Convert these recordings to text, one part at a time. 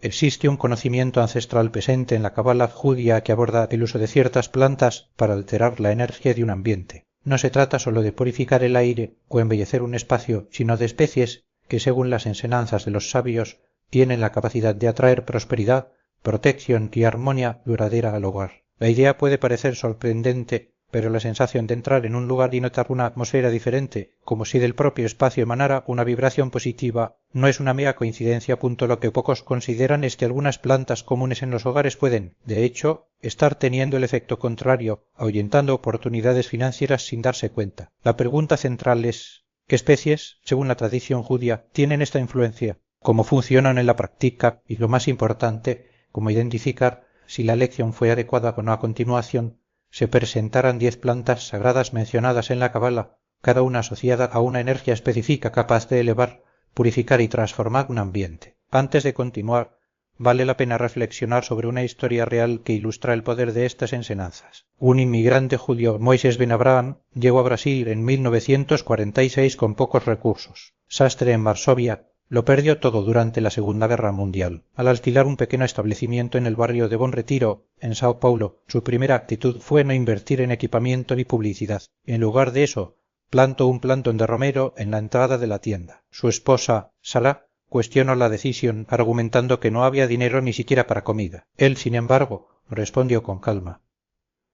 Existe un conocimiento ancestral presente en la cábala judía que aborda el uso de ciertas plantas para alterar la energía de un ambiente. No se trata solo de purificar el aire o embellecer un espacio, sino de especies que, según las enseñanzas de los sabios, tienen la capacidad de atraer prosperidad, protección y armonía duradera al hogar. La idea puede parecer sorprendente, pero la sensación de entrar en un lugar y notar una atmósfera diferente, como si del propio espacio emanara una vibración positiva, no es una mera coincidencia. Lo que pocos consideran es que algunas plantas comunes en los hogares pueden, de hecho, estar teniendo el efecto contrario, ahuyentando oportunidades financieras sin darse cuenta. La pregunta central es: ¿qué especies, según la tradición judía, tienen esta influencia? ¿Cómo funcionan en la práctica? Y lo más importante, cómo identificar si la elección fue adecuada o no. A continuación se presentarán 10 plantas sagradas mencionadas en la cábala, cada una asociada a una energía específica capaz de elevar, purificar y transformar un ambiente. Antes de continuar, vale la pena reflexionar sobre una historia real que ilustra el poder de estas enseñanzas. Un inmigrante judío, Moisés Ben Abraham, llegó a Brasil en 1946 con pocos recursos. Sastre en Varsovia, lo perdió todo durante la Segunda Guerra Mundial. Al alquilar un pequeño establecimiento en el barrio de Bom Retiro, en Sao Paulo, su primera actitud fue no invertir en equipamiento ni publicidad. En lugar de eso, plantó un plantón de romero en la entrada de la tienda. Su esposa, Sara, cuestionó la decisión, argumentando que no había dinero ni siquiera para comida. Él, sin embargo, respondió con calma: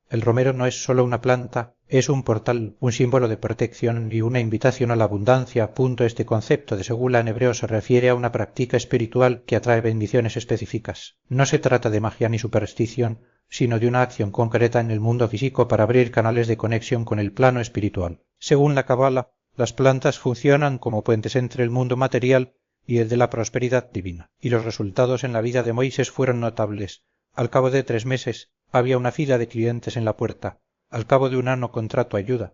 el romero no es solo una planta, es un portal, un símbolo de protección y una invitación a la abundancia. Este concepto de segula en hebreo se refiere a una práctica espiritual que atrae bendiciones específicas. No se trata de magia ni superstición, sino de una acción concreta en el mundo físico para abrir canales de conexión con el plano espiritual. Según la cábala, las plantas funcionan como puentes entre el mundo material y el de la prosperidad divina, y los resultados en la vida de Moisés fueron notables. Al cabo de 3 meses había una fila de clientes en la puerta. Al cabo de un año contrató ayuda,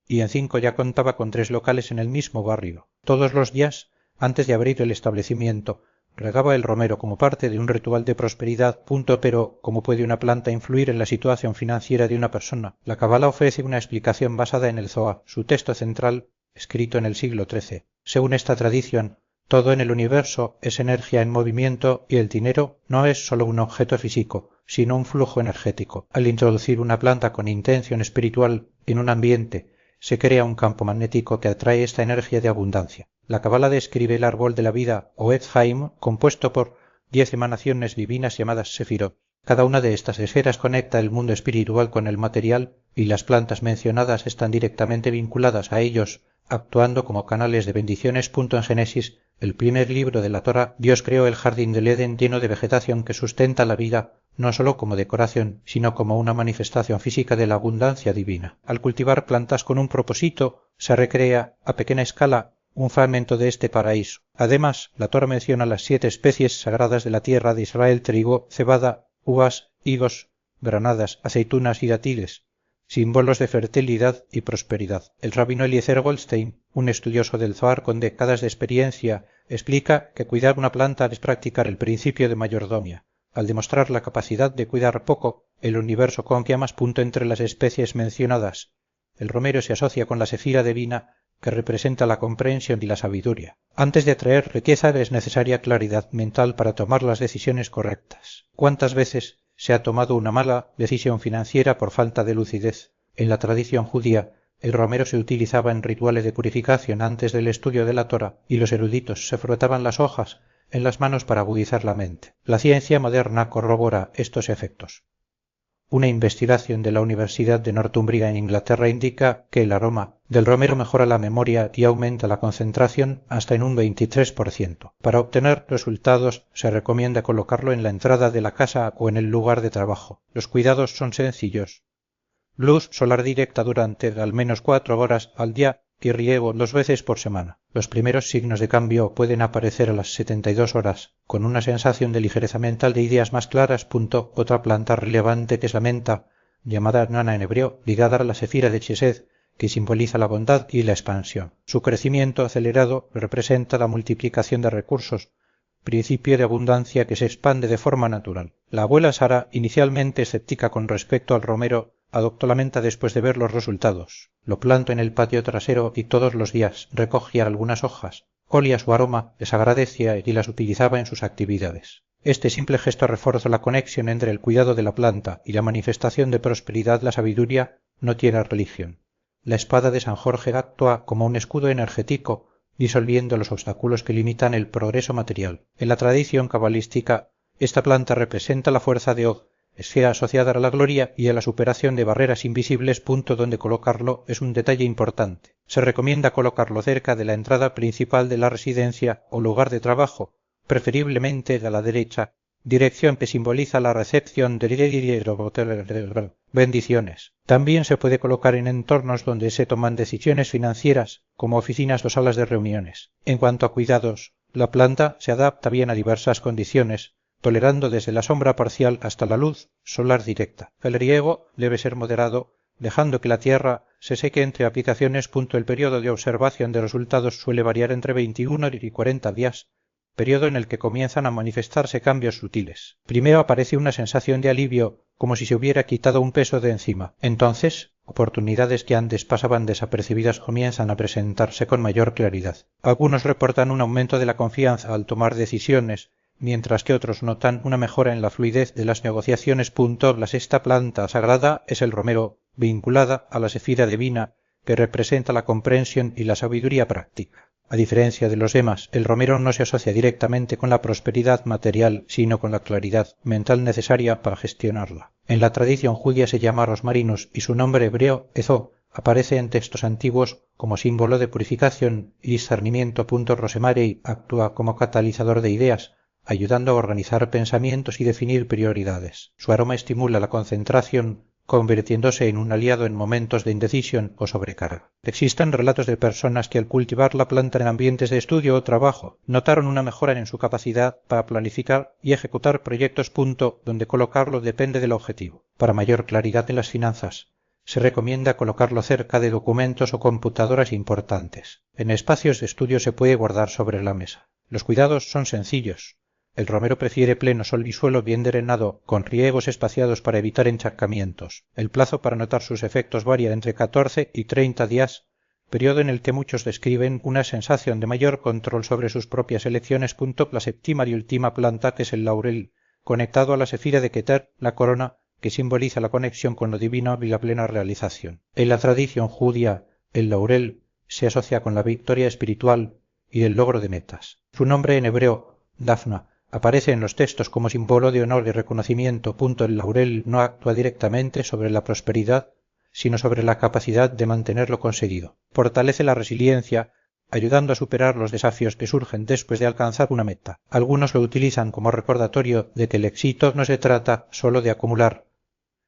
y en 5 ya contaba con 3 locales en el mismo barrio. Todos los días, antes de abrir el establecimiento, regaba el romero como parte de un ritual de prosperidad. Pero, ¿cómo puede una planta influir en la situación financiera de una persona? La cábala ofrece una explicación basada en el Zohar, su texto central, escrito en el siglo XIII. Según esta tradición, todo en el universo es energía en movimiento y el dinero no es solo un objeto físico, sino un flujo energético. Al introducir una planta con intención espiritual en un ambiente, se crea un campo magnético que atrae esta energía de abundancia. La cábala describe el árbol de la vida o Etz Haim, compuesto por 10 emanaciones divinas llamadas Sefirot. Cada una de estas esferas conecta el mundo espiritual con el material, y las plantas mencionadas están directamente vinculadas a ellos, actuando como canales de bendiciones. En Génesis, el primer libro de la Torá, Dios creó el jardín del Edén lleno de vegetación que sustenta la vida, no solo como decoración, sino como una manifestación física de la abundancia divina. Al cultivar plantas con un propósito, se recrea, a pequeña escala, un fragmento de este paraíso. Además, la Torá menciona las 7 especies sagradas de la tierra de Israel: trigo, cebada, uvas, higos, granadas, aceitunas y dátiles, símbolos de fertilidad y prosperidad. El rabino Eliezer Goldstein, un estudioso del Zohar con décadas de experiencia, explica que cuidar una planta es practicar el principio de mayordomía. Al demostrar la capacidad de cuidar poco, el universo confía más. Entre las especies mencionadas, el romero se asocia con la sefira divina, que representa la comprensión y la sabiduría. Antes de atraer riqueza es necesaria claridad mental para tomar las decisiones correctas. ¿Cuántas veces se ha tomado una mala decisión financiera por falta de lucidez? En la tradición judía, el romero se utilizaba en rituales de purificación antes del estudio de la Torá, y los eruditos se frotaban las hojas en las manos para agudizar la mente. La ciencia moderna corrobora estos efectos. Una investigación de la Universidad de Northumbria en Inglaterra indica que el aroma del romero mejora la memoria y aumenta la concentración hasta en un 23%. Para obtener resultados se recomienda colocarlo en la entrada de la casa o en el lugar de trabajo. Los cuidados son sencillos: luz solar directa durante al menos 4 horas al día y riego 2 veces por semana. Los primeros signos de cambio pueden aparecer a las 72 horas, con una sensación de ligereza mental, de ideas más claras. Otra planta relevante que es la menta, llamada nana en hebreo, ligada a la sefira de Chesed, que simboliza la bondad y la expansión. Su crecimiento acelerado representa la multiplicación de recursos, principio de abundancia que se expande de forma natural. La abuela Sara, inicialmente escéptica con respecto al romero, adoptó la menta después de ver los resultados. Lo planto en el patio trasero y todos los días recogía algunas hojas, olía su aroma, les agradecía y las utilizaba en sus actividades. Este simple gesto refuerza la conexión entre el cuidado de la planta y la manifestación de prosperidad. La sabiduría no tiene religión. La espada de San Jorge actúa como un escudo energético, disolviendo los obstáculos que limitan el progreso material. En la tradición cabalística, esta planta representa la fuerza de Og, esfera asociada a la gloria y a la superación de barreras invisibles. Punto donde colocarlo es un detalle importante. Se recomienda colocarlo cerca de la entrada principal de la residencia o lugar de trabajo, preferiblemente de la derecha, dirección que simboliza la recepción de bendiciones. También se puede colocar en entornos donde se toman decisiones financieras, como oficinas o salas de reuniones. En cuanto a cuidados, la planta se adapta bien a diversas condiciones, tolerando desde la sombra parcial hasta la luz solar directa. El riego debe ser moderado, dejando que la tierra se seque entre aplicaciones. El periodo de observación de resultados suele variar entre 21 y 40 días, periodo en el que comienzan a manifestarse cambios sutiles. Primero aparece una sensación de alivio, como si se hubiera quitado un peso de encima. Entonces, oportunidades que antes pasaban desapercibidas comienzan a presentarse con mayor claridad. Algunos reportan un aumento de la confianza al tomar decisiones, mientras que otros notan una mejora en la fluidez de las negociaciones. La sexta planta sagrada es el romero, vinculada a la sefira divina, que representa la comprensión y la sabiduría práctica. A diferencia de los demás, el romero no se asocia directamente con la prosperidad material, sino con la claridad mental necesaria para gestionarla. En la tradición judía se llama rosmarinus y su nombre hebreo, ezó, aparece en textos antiguos como símbolo de purificación y discernimiento. Rosemary actúa como catalizador de ideas, ayudando a organizar pensamientos y definir prioridades. Su aroma estimula la concentración, convirtiéndose en un aliado en momentos de indecisión o sobrecarga. Existen relatos de personas que al cultivar la planta en ambientes de estudio o trabajo notaron una mejora en su capacidad para planificar y ejecutar proyectos. Donde colocarlo depende del objetivo. Para mayor claridad en las finanzas, se recomienda colocarlo cerca de documentos o computadoras importantes. En espacios de estudio se puede guardar sobre la mesa. Los cuidados son sencillos. El romero prefiere pleno sol y suelo bien drenado, con riegos espaciados para evitar encharcamientos. El plazo para notar sus efectos varía entre 14 y 30 días, periodo en el que muchos describen una sensación de mayor control sobre sus propias elecciones. La séptima y última planta, que es el laurel, conectado a la sefira de Keter, la corona, que simboliza la conexión con lo divino y la plena realización. En la tradición judía, el laurel se asocia con la victoria espiritual y el logro de metas. Su nombre en hebreo, Dafna, aparece en los textos como símbolo de honor y reconocimiento. El laurel no actúa directamente sobre la prosperidad, sino sobre la capacidad de mantener lo conseguido. Fortalece la resiliencia, ayudando a superar los desafíos que surgen después de alcanzar una meta. Algunos lo utilizan como recordatorio de que el éxito no se trata solo de acumular,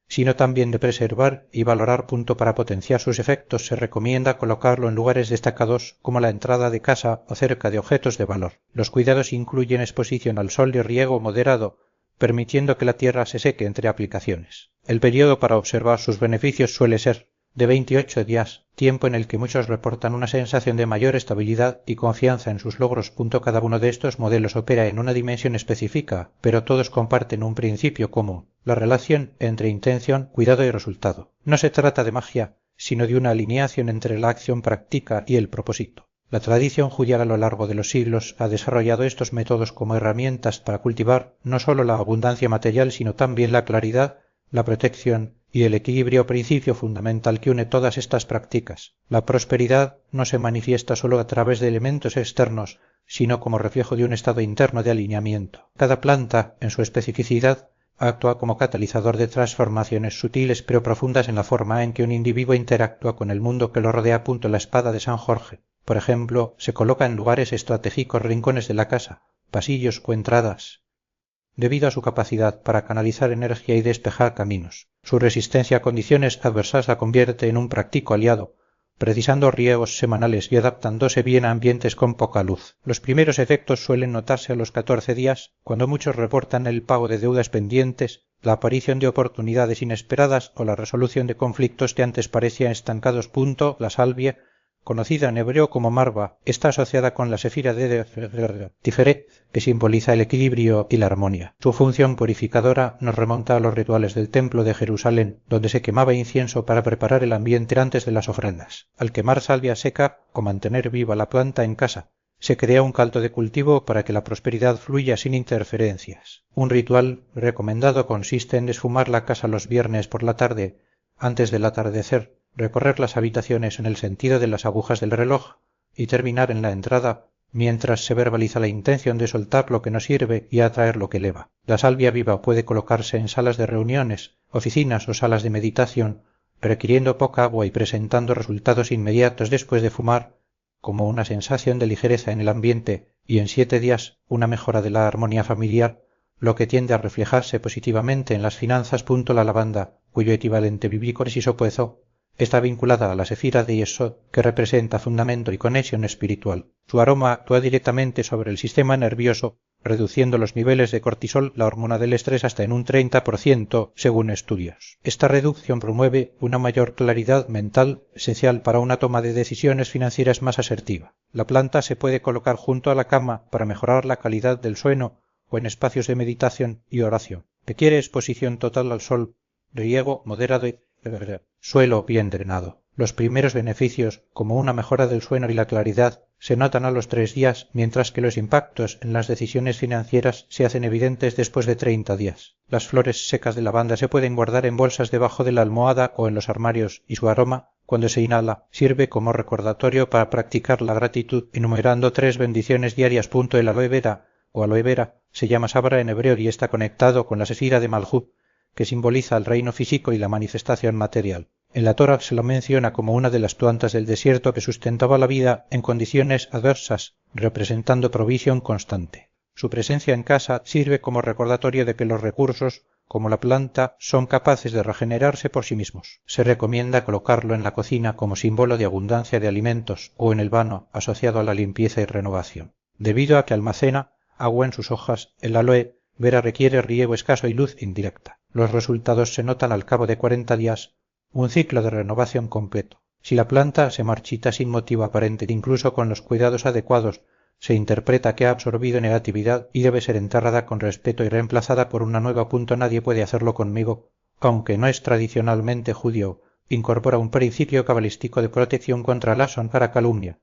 sino también de preservar y valorar. Para potenciar sus efectos se recomienda colocarlo en lugares destacados como la entrada de casa o cerca de objetos de valor. Los cuidados incluyen exposición al sol y riego moderado, permitiendo que la tierra se seque entre aplicaciones. El periodo para observar sus beneficios suele ser de 28 días, tiempo en el que muchos reportan una sensación de mayor estabilidad y confianza en sus logros. Cada uno de estos modelos opera en una dimensión específica, pero todos comparten un principio común: la relación entre intención, cuidado y resultado. No se trata de magia, sino de una alineación entre la acción práctica y el propósito. La tradición judía a lo largo de los siglos ha desarrollado estos métodos como herramientas para cultivar no solo la abundancia material, sino también la claridad, la protección y el equilibrio, principio fundamental que une todas estas prácticas. La prosperidad no se manifiesta solo a través de elementos externos, sino como reflejo de un estado interno de alineamiento. Cada planta, en su especificidad, actúa como catalizador de transformaciones sutiles pero profundas en la forma en que un individuo interactúa con el mundo que lo rodea. La espada de San Jorge, por ejemplo, se coloca en lugares estratégicos, rincones de la casa, pasillos o entradas, debido a su capacidad para canalizar energía y despejar caminos. Su resistencia a condiciones adversas la convierte en un práctico aliado, precisando riegos semanales y adaptándose bien a ambientes con poca luz. Los primeros efectos suelen notarse a los 14 días, cuando muchos reportan el pago de deudas pendientes, la aparición de oportunidades inesperadas o la resolución de conflictos que antes parecían estancados. La salvia, conocida en hebreo como marva, está asociada con la sefira de Tiferet, que simboliza el equilibrio y la armonía. Su función purificadora nos remonta a los rituales del templo de Jerusalén, donde se quemaba incienso para preparar el ambiente antes de las ofrendas. Al quemar salvia seca o mantener viva la planta en casa, Se crea un caldo de cultivo para que la prosperidad fluya sin interferencias. Un ritual recomendado consiste en desfumar la casa los viernes por la tarde, antes del atardecer, recorrer las habitaciones en el sentido de las agujas del reloj y terminar en la entrada, mientras se verbaliza la intención de soltar lo que no sirve y atraer lo que eleva. La salvia viva puede colocarse en salas de reuniones, oficinas o salas de meditación, requiriendo poca agua y presentando resultados inmediatos después de fumar, como una sensación de ligereza en el ambiente y en 7 días una mejora de la armonía familiar, lo que tiende a reflejarse positivamente en las finanzas. La lavanda, cuyo equivalente bíblico es hisopuezo, está vinculada a la sefira de Yesod, que representa fundamento y conexión espiritual. Su aroma actúa directamente sobre el sistema nervioso, reduciendo los niveles de cortisol, la hormona del estrés, hasta en un 30%, según estudios. Esta reducción promueve una mayor claridad mental, esencial para una toma de decisiones financieras más asertiva. La planta se puede colocar junto a la cama para mejorar la calidad del sueño o en espacios de meditación y oración. Requiere exposición total al sol, riego moderado y suelo bien drenado. Los primeros beneficios, como una mejora del sueño y la claridad, se notan a los 3 días, mientras que los impactos en las decisiones financieras se hacen evidentes después de 30 días. Las flores secas de lavanda se pueden guardar en bolsas debajo de la almohada o en los armarios, y su aroma, cuando se inhala, sirve como recordatorio para practicar la gratitud, enumerando 3 bendiciones diarias. El aloe vera o aloe vera se llama sabra en hebreo y está conectado con la sefira de Malhut, que simboliza el reino físico y la manifestación material. En la Torá se lo menciona como una de las plantas del desierto que sustentaba la vida en condiciones adversas, representando provisión constante. Su presencia en casa sirve como recordatorio de que los recursos, como la planta, son capaces de regenerarse por sí mismos. Se recomienda colocarlo en la cocina como símbolo de abundancia de alimentos o en el vano, asociado a la limpieza y renovación. Debido a que almacena agua en sus hojas, el aloe vera requiere riego escaso y luz indirecta. Los resultados se notan al cabo de 40 días, un ciclo de renovación completo. Si la planta se marchita sin motivo aparente, incluso con los cuidados adecuados, se interpreta que ha absorbido negatividad y debe ser enterrada con respeto y reemplazada por una nueva. Nadie puede hacerlo conmigo, aunque no es tradicionalmente judío. Incorpora un principio cabalístico de protección contra la sonora calumnia.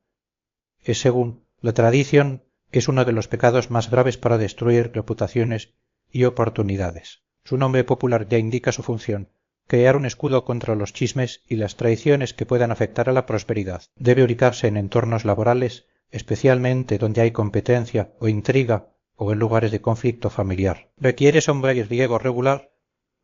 Es, según la tradición, es uno de los pecados más graves para destruir reputaciones y oportunidades. Su nombre popular ya indica su función: crear un escudo contra los chismes y las traiciones que puedan afectar a la prosperidad. Debe ubicarse en entornos laborales, especialmente donde hay competencia o intriga o en lugares de conflicto familiar. Requiere sombra y riego regular,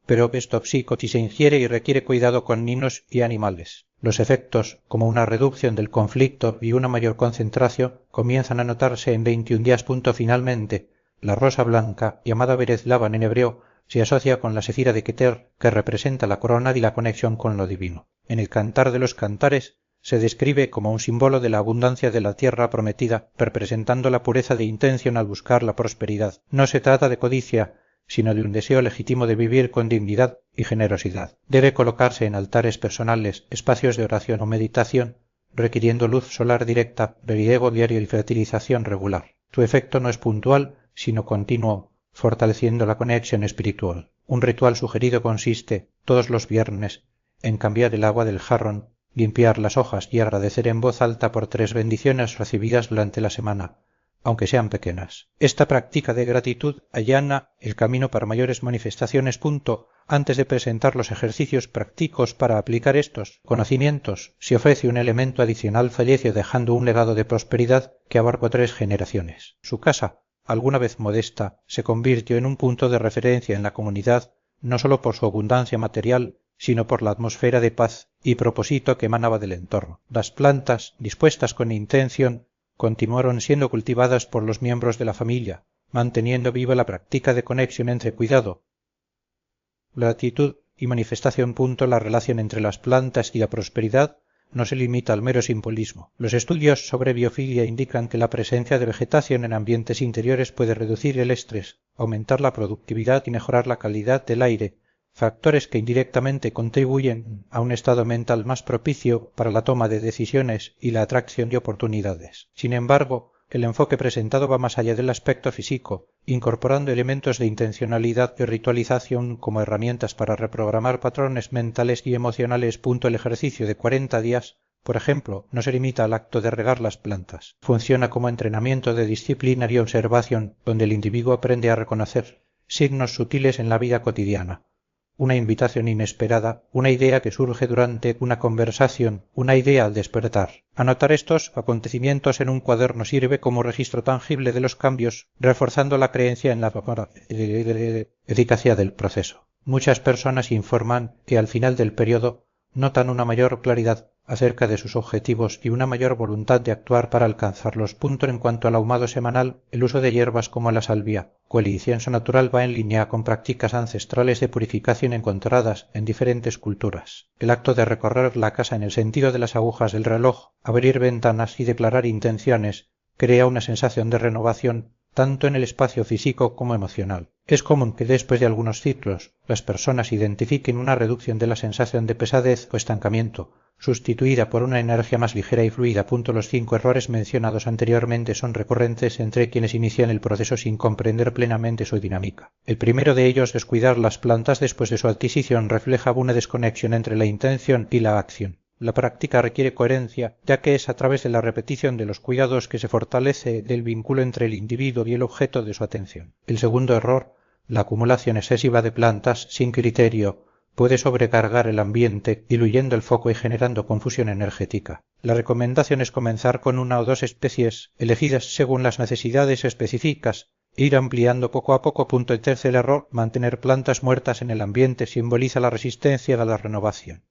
pero es tóxico si se ingiere y requiere cuidado con niños y animales. Los efectos, como una reducción del conflicto y una mayor concentración, comienzan a notarse en 21 días. Finalmente, la rosa blanca, llamada Berez Lavan en hebreo, se asocia con la sefira de Keter, que representa la corona y la conexión con lo divino. En el Cantar de los Cantares se describe como un símbolo de la abundancia de la tierra prometida, representando la pureza de intención al buscar la prosperidad. No se trata de codicia, sino de un deseo legítimo de vivir con dignidad y generosidad. Debe colocarse en altares personales, espacios de oración o meditación, requiriendo luz solar directa, riego diario y fertilización regular. Su efecto no es puntual, sino continuo, fortaleciendo la conexión espiritual. Un ritual sugerido consiste, todos los viernes, en cambiar el agua del jarrón, limpiar las hojas y agradecer en voz alta por 3 bendiciones recibidas durante la semana, aunque sean pequeñas. Esta práctica de gratitud allana el camino para mayores manifestaciones. Antes de presentar los ejercicios prácticos para aplicar estos conocimientos, se ofrece un elemento adicional. Falleció dejando un legado de prosperidad que abarcó 3 generaciones. Su casa, alguna vez modesta, se convirtió en un punto de referencia en la comunidad, no solo por su abundancia material, sino por la atmósfera de paz y propósito que emanaba del entorno. Las plantas, dispuestas con intención, continuaron siendo cultivadas por los miembros de la familia, manteniendo viva la práctica de conexión entre cuidado, gratitud y manifestación. La relación entre las plantas y la prosperidad no se limita al mero simbolismo. Los estudios sobre biofilia indican que la presencia de vegetación en ambientes interiores puede reducir el estrés, aumentar la productividad y mejorar la calidad del aire, factores que indirectamente contribuyen a un estado mental más propicio para la toma de decisiones y la atracción de oportunidades. Sin embargo, el enfoque presentado va más allá del aspecto físico, incorporando elementos de intencionalidad y ritualización como herramientas para reprogramar patrones mentales y emocionales. El ejercicio de 40 días Por ejemplo, no se limita al acto de regar las plantas. Funciona como entrenamiento de disciplinaria observación donde el individuo aprende a reconocer signos sutiles en la vida cotidiana. Una invitación inesperada, una idea que surge durante una conversación, una idea al despertar. Anotar estos acontecimientos en un cuaderno sirve como registro tangible de los cambios, reforzando la creencia en la eficacia del proceso. Muchas personas informan que al final del periodo notan una mayor claridad acerca de sus objetivos y una mayor voluntad de actuar para alcanzarlos. Punto en cuanto al ahumado semanal, el uso de hierbas como la salvia o el incienso natural va en línea con prácticas ancestrales de purificación encontradas en diferentes culturas. El acto de recorrer la casa en el sentido de las agujas del reloj, abrir ventanas y declarar intenciones crea una sensación de renovación tanto en el espacio físico como emocional. Es común que después de algunos ciclos las personas identifiquen una reducción de la sensación de pesadez o estancamiento, sustituida por una energía más ligera y fluida. Los 5 errores mencionados anteriormente son recurrentes entre quienes inician el proceso sin comprender plenamente su dinámica. El primero de ellos, descuidar las plantas después de su adquisición, refleja una desconexión entre la intención y la acción. La práctica requiere coherencia, ya que es a través de la repetición de los cuidados que se fortalece el vínculo entre el individuo y el objeto de su atención. El segundo error, la acumulación excesiva de plantas sin criterio, puede sobrecargar el ambiente, diluyendo el foco y generando confusión energética. La recomendación es comenzar con 1 o 2 especies, elegidas según las necesidades específicas, e ir ampliando poco a poco. El tercer error, mantener plantas muertas en el ambiente, simboliza la resistencia a la renovación.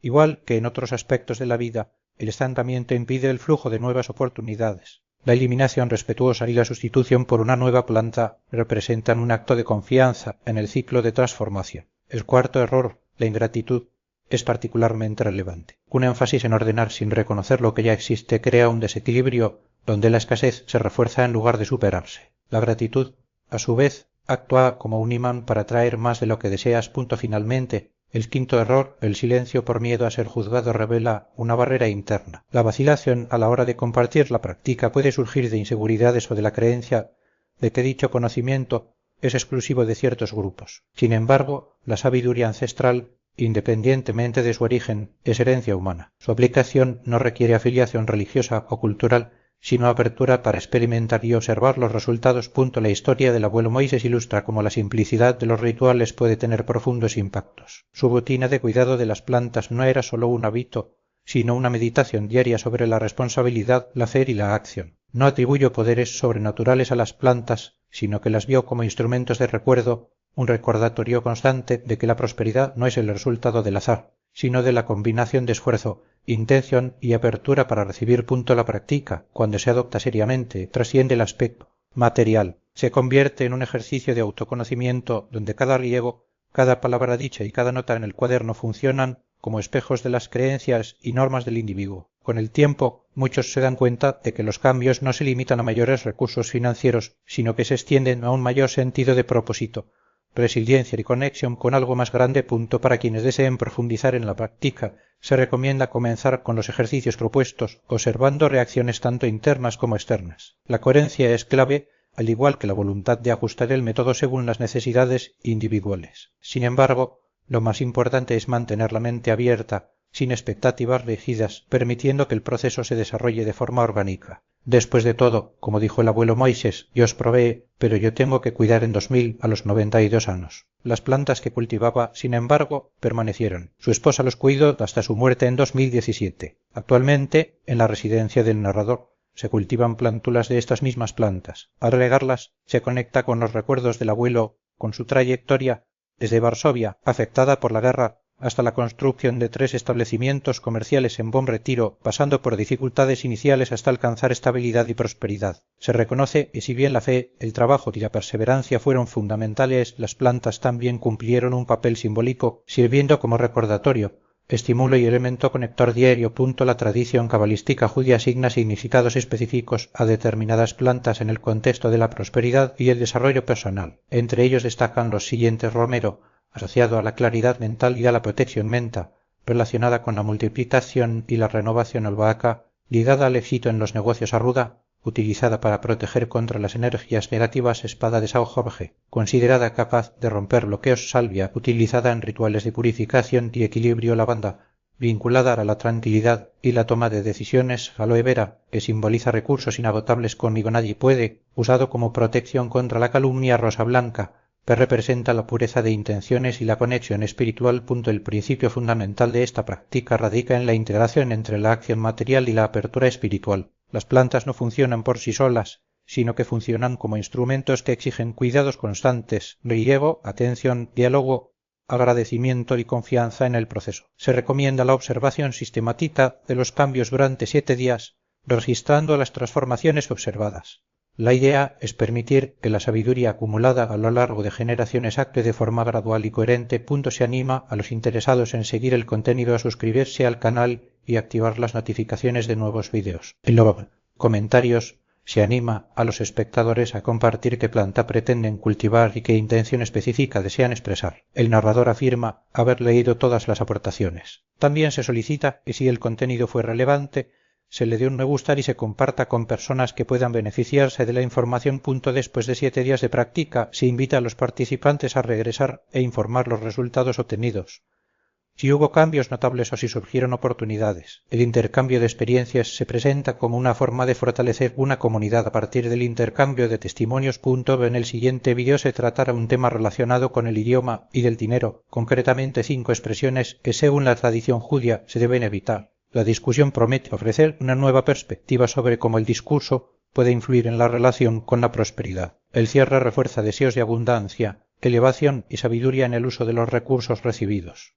Igual que en otros aspectos de la vida, el estancamiento impide el flujo de nuevas oportunidades. La eliminación respetuosa y la sustitución por una nueva planta representan un acto de confianza en el ciclo de transformación. El cuarto error, la ingratitud, es particularmente relevante. Un énfasis en ordenar sin reconocer lo que ya existe crea un desequilibrio donde la escasez se refuerza en lugar de superarse. La gratitud, a su vez, actúa como un imán para traer más de lo que deseas. Finalmente, el quinto error, el silencio por miedo a ser juzgado, revela una barrera interna. La vacilación a la hora de compartir la práctica puede surgir de inseguridades o de la creencia de que dicho conocimiento es exclusivo de ciertos grupos. Sin embargo, la sabiduría ancestral, independientemente de su origen, es herencia humana. Su aplicación no requiere afiliación religiosa o cultural, sino apertura para experimentar y observar los resultados. La historia del abuelo Moisés ilustra cómo la simplicidad de los rituales puede tener profundos impactos. Su rutina de cuidado de las plantas no era solo un hábito, sino una meditación diaria sobre la responsabilidad, la fe y la acción. No atribuyó poderes sobrenaturales a las plantas, sino que las vio como instrumentos de recuerdo, un recordatorio constante de que la prosperidad no es el resultado del azar, sino de la combinación de esfuerzo, intención y apertura para recibir. La práctica, cuando se adopta seriamente, trasciende el aspecto material, se convierte en un ejercicio de autoconocimiento donde cada riego, cada palabra dicha y cada nota en el cuaderno funcionan como espejos de las creencias y normas del individuo. Con el tiempo, muchos se dan cuenta de que los cambios no se limitan a mayores recursos financieros, sino que se extienden a un mayor sentido de propósito, resiliencia y conexión con algo más grande. Para quienes deseen profundizar en la práctica, se recomienda comenzar con los ejercicios propuestos, observando reacciones tanto internas como externas. La coherencia es clave, al igual que la voluntad de ajustar el método según las necesidades individuales. Sin embargo, lo más importante es mantener la mente abierta, sin expectativas rígidas, permitiendo que el proceso se desarrolle de forma orgánica. Después de todo, como dijo el abuelo Moisés, Dios provee, pero yo tengo que cuidar en 2000 a los 92 años. Las plantas que cultivaba, sin embargo, permanecieron. Su esposa los cuidó hasta su muerte en 2017. Actualmente, en la residencia del narrador, se cultivan plántulas de estas mismas plantas. Al regarlas, se conecta con los recuerdos del abuelo, con su trayectoria, desde Varsovia, afectada por la guerra, hasta la construcción de 3 establecimientos comerciales en Buen Retiro, pasando por dificultades iniciales hasta alcanzar estabilidad y prosperidad. Se reconoce que si bien la fe, el trabajo y la perseverancia fueron fundamentales, las plantas también cumplieron un papel simbólico, sirviendo como recordatorio, estímulo y elemento conector diario. La tradición cabalística judía asigna significados específicos a determinadas plantas en el contexto de la prosperidad y el desarrollo personal. Entre ellos destacan los siguientes: romero, asociado a la claridad mental y a la protección mental, relacionada con la multiplicación y la renovación; albahaca, ligada al éxito en los negocios; arruda, utilizada para proteger contra las energías negativas espada de San Jorge, considerada capaz de romper bloqueos salvia utilizada en rituales de purificación y equilibrio lavanda, vinculada a la tranquilidad y la toma de decisiones aloe vera, que simboliza recursos inagotables conmigo nadie puede, usado como protección contra la calumnia rosa blanca, que representa la pureza de intenciones y la conexión espiritual. El principio fundamental de esta práctica radica en la integración entre la acción material y la apertura espiritual. Las plantas no funcionan por sí solas, sino que funcionan como instrumentos que exigen cuidados constantes, riego, atención, diálogo, agradecimiento y confianza en el proceso. Se recomienda la observación sistemática de los cambios durante 7 días, registrando las transformaciones observadas. La idea es permitir que la sabiduría acumulada a lo largo de generaciones actúe de forma gradual y coherente. Se anima a los interesados en seguir el contenido a suscribirse al canal y activar las notificaciones de nuevos vídeos. En los comentarios se anima a los espectadores a compartir qué planta pretenden cultivar y qué intención específica desean expresar. El narrador afirma haber leído todas las aportaciones. También se solicita que si el contenido fue relevante, se le dé un me gusta y se comparta con personas que puedan beneficiarse de la información. Después de 7 días de práctica, se invita a los participantes a regresar e informar los resultados obtenidos. Si hubo cambios notables o si surgieron oportunidades. El intercambio de experiencias se presenta como una forma de fortalecer una comunidad a partir del intercambio de testimonios. En el siguiente vídeo se tratará un tema relacionado con el idioma y del dinero, concretamente 5 expresiones que según la tradición judía se deben evitar. La discusión promete ofrecer una nueva perspectiva sobre cómo el discurso puede influir en la relación con la prosperidad. El cierre refuerza deseos de abundancia, elevación y sabiduría en el uso de los recursos recibidos.